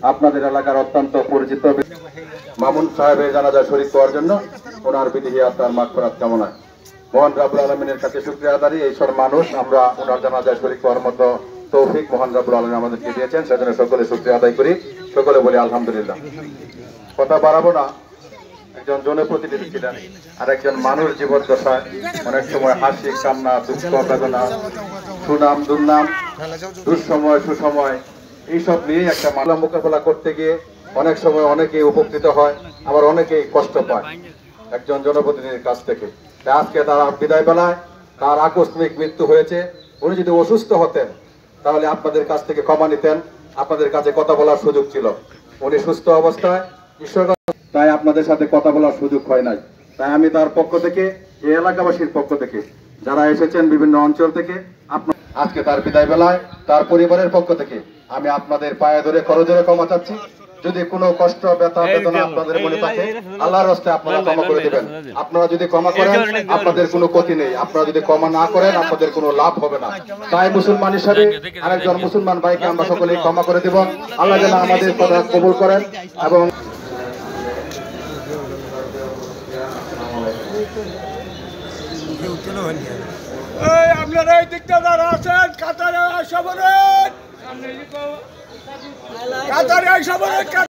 আপনাদের এলাকার অত্যন্ত পরিচিত মামুন সাহেবের জানাজা শরীক হওয়ার জন্য ওনার বিদেহী আত্মার মাগফিরাত কামনায় মহান রাব্বুল আলামিনের কাছে শুকরিয়া আদারি এইসব মানুষ আমরা ওনার জানাজায় শরীক হওয়ার মতো তৌফিক মহান রাব্বুল আলামিন আমাদেরকে দিয়েছেন, সেজন্য সকলে শুকরিয়া আদায় করি, সকলে বলি আলহামদুলিল্লাহ। কথা বাড়াবো না। একজন জনপ্রতিনিধি ছিলেন, আর একজন মানুষ জীবদ্দশায় অনেক সময় হাসি কান্না দুঃখ বেদনা সুনাম দুর্নাম দুঃসময় সুসময় এইসব নিয়েই একটা মামলা মোকাবেলা করতে গিয়ে অনেক সময় অনেকেই উপকৃত হয়, আবার অনেকেই কষ্ট পায় একজন জনপ্রতিনিধির কাছ থেকে। আজকে তার বিদায় বেলায় তার আকস্মিক মৃত্যু হয়েছে। উনি যদি অসুস্থ হতেন তাহলে আপনাদের কাছ থেকে ক্ষমা নিতেন, আপনাদের কাছে কথা বলার সুযোগ ছিল। উনি সুস্থ অবস্থায় ঈশ্বর, তাই আপনাদের সাথে কথা বলার সুযোগ হয় নাই। তাই আমি তার পক্ষ থেকে, এই এলাকাবাসীর পক্ষ থেকে, যারা এসেছেন বিভিন্ন অঞ্চল থেকে, আজকে তার বিদায় বেলায় তার পরিবারের পক্ষ থেকে আমি আপনাদের পায়ে ধরে করজোড়ে ক্ষমা চাচ্ছি। যদি কোনো কষ্ট ব্যথা বেদনা আপনাদের মনে থাকে আল্লাহর রাস্তে আপনারা ক্ষমা করে দিবেন। আপনারা যদি ক্ষমা করেন আপনাদের কোনো ক্ষতি নেই, আপনারা যদি ক্ষমা না করেন আপনাদের কোনো লাভ হবে না। তাই মুসলমান হিসাবে আরেকজন মুসলমান ভাইকে আমরা সকলেই ক্ষমা করে দেব। আল্লাহ যেন আমাদের কথা কবুল করেন। এবং আপনারা এই দিকটা যারা আছেন কাতারে আইসা বলেন, কাতারে আইসা বলেন।